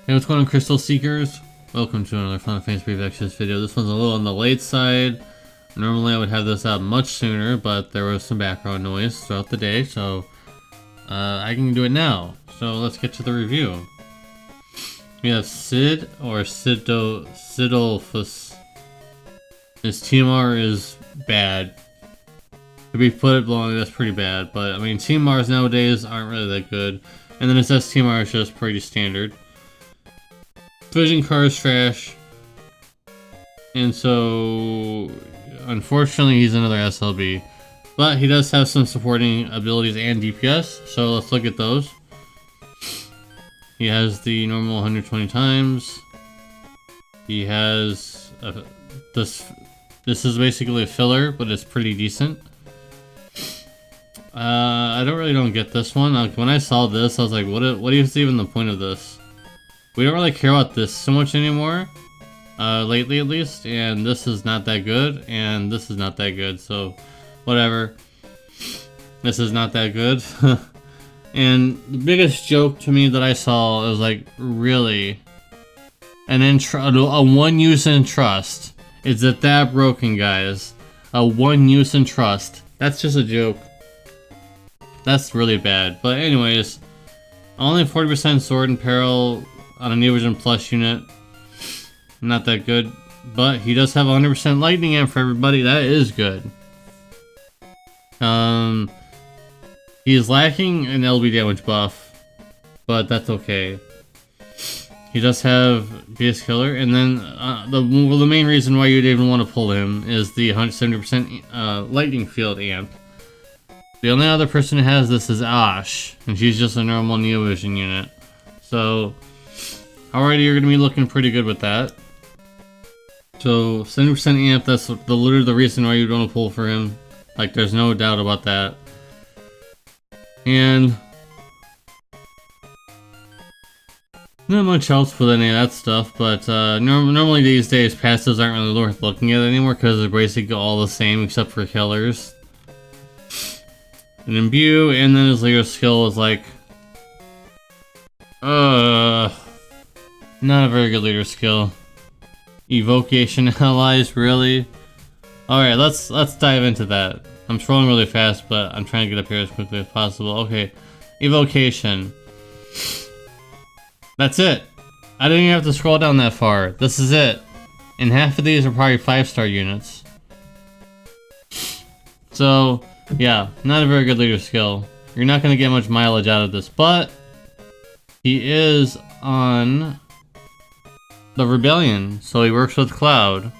Hey, what's going on, Crystal Seekers? Welcome to another Final Fantasy FF16's video. This one's a little on the late side. Normally I would have this out much sooner, but there was some background noise throughout the day, so I can do it now. So let's get to the review. We have Cidolfus. His TMR is bad. To be put it bluntly, that's pretty bad, but I mean, TMRs nowadays aren't really that good. And then his STMR is just pretty standard. Vision car is trash, and so unfortunately he's another SLB, but he does have some supporting abilities and DPS, so let's look at those. He has the normal 120 times. He has this is basically a filler, but it's pretty decent. I don't get this one. Like, when I saw this, I was like, what is even the point of this? We don't really care about this so much anymore, lately at least, and this is not that good, and this is not that good, so whatever. This is not that good. And the biggest joke to me that I saw was like, really? A one use in trust? Is it that broken, guys? A one use in trust? That's just a joke. That's really bad. But anyways, only 40% sword and peril on a New Vision Plus unit. Not that good, but he does have 100% lightning amp for everybody. That is good. He is lacking an LB damage buff, but that's okay. He does have BS Killer, and then the main reason why you'd even want to pull him is the 170% lightning field amp. The only other person who has this is Ash, and she's just a normal Neo Vision unit. So already you're going to be looking pretty good with that. So 70% amp, that's literally the reason why you'd want to pull for him. Like, there's no doubt about that. And not much else with any of that stuff, but normally these days passives aren't really worth looking at anymore because they're basically all the same except for killers. An imbue, and then his leader skill is like not a very good leader skill. Evocation allies, really? Alright, let's dive into that. I'm scrolling really fast, but I'm trying to get up here as quickly as possible. Okay, evocation. That's it. I didn't even have to scroll down that far. This is it. And half of these are probably 5-star units. So yeah, not a very good leader skill. You're not going to get much mileage out of this, but he is on the Rebellion, so he works with Cloud.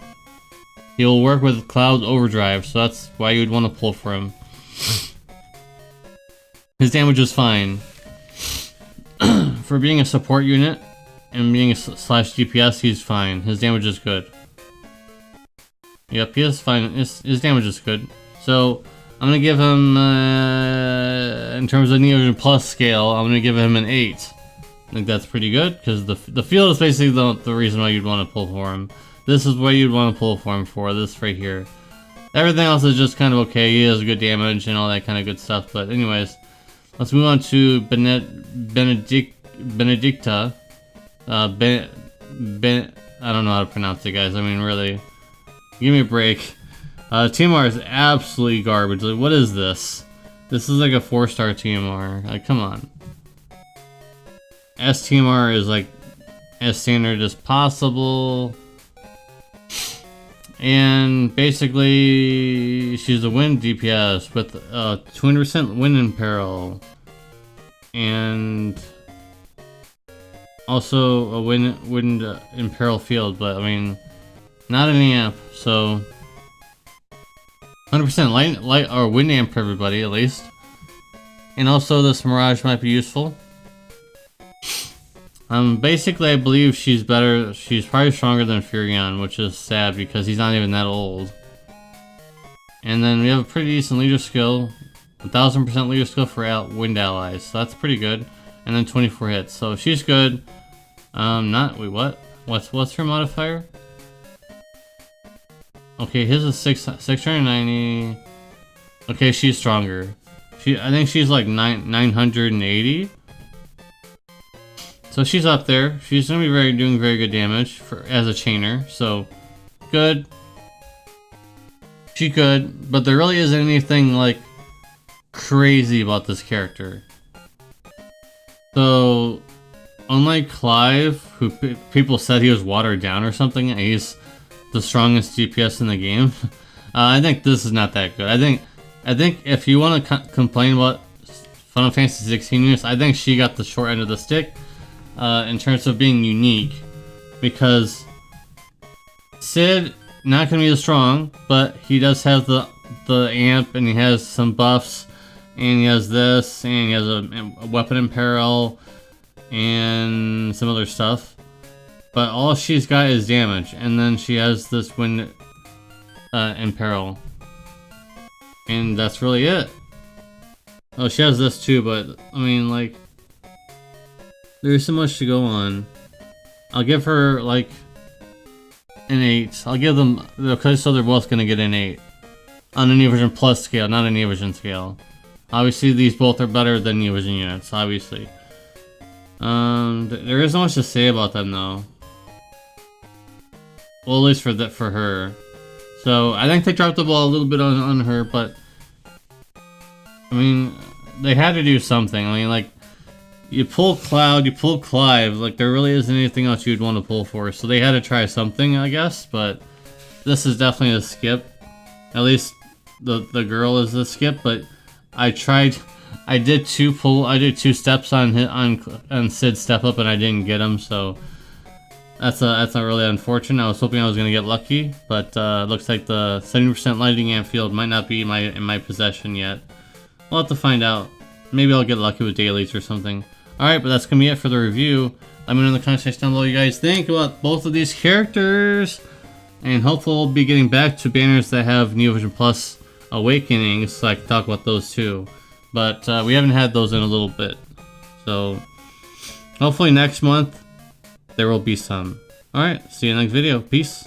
He'll work with Cloud's Overdrive, so that's why you'd want to pull for him. His damage is fine. For being a support unit and being a slash DPS, he's fine. His damage is good. Yep, he is fine. His damage is good. So I'm gonna give him, in terms of Neo Vision Plus scale, I'm gonna give him an 8. I think that's pretty good, because the field is basically the reason why you'd want to pull for him. This is what you'd want to pull for him for, this right here. Everything else is just kind of okay. He has good damage and all that kind of good stuff, but anyways, let's move on to Benedikta. I don't know how to pronounce it, guys. I mean, really, give me a break. TMR is absolutely garbage. Like, what is this? This is like a 4-star TMR. Like, come on. STMR is like as standard as possible. And basically, she's a wind DPS with 200% wind and peril. And also a wind and peril field, but I mean, not an amp, so 100% light or wind amp for everybody, at least. And also this Mirage might be useful. Basically I believe she's better, she's probably stronger than Furion, which is sad because he's not even that old. And then we have a pretty decent leader skill, 1000% leader skill for wind allies, so that's pretty good. And then 24 hits, so she's good. Wait, what? What's her modifier? Okay, his is 690. Okay, she's stronger. I think she's like 980. So she's up there. She's gonna be doing very good damage as a chainer. So good. She could, but there really isn't anything like crazy about this character. So unlike Clive, who people said he was watered down or something, and he's the strongest DPS in the game. I think this is not that good. I think if you want to complain about Final Fantasy 16 units, I think she got the short end of the stick in terms of being unique, because Cid not gonna be as strong, but he does have the amp, and he has some buffs, and he has this, and he has a weapon in peril, and some other stuff. But all she's got is damage, and then she has this wind in peril, and that's really it. Oh, she has this too, but I mean, like, there's so much to go on. I'll give her like an 8. I'll give them, okay, so they're both gonna get an 8 on an Evasion Plus scale, not an Evasion scale. Obviously, these both are better than Evasion units, obviously. There isn't much to say about them though. Well, at least for her. So I think they dropped the ball a little bit on her, but I mean, they had to do something. I mean, like, you pull Cloud, you pull Clive, like, there really isn't anything else you'd want to pull for. So they had to try something, I guess, but this is definitely a skip. At least the girl is a skip, but I did two steps on Cid's step up, and I didn't get him, so that's not really unfortunate. I was hoping I was gonna get lucky, but looks like the 70% lightning amp field might not be in my possession yet. We'll have to find out. Maybe I'll get lucky with dailies or something. Alright, but that's gonna be it for the review. Let me know in the comment section down below what you guys think about both of these characters. And hopefully we'll be getting back to banners that have Neovision Plus Awakenings, so I can talk about those too. But we haven't had those in a little bit. So hopefully next month there will be some. Alright, see you in the next video. Peace.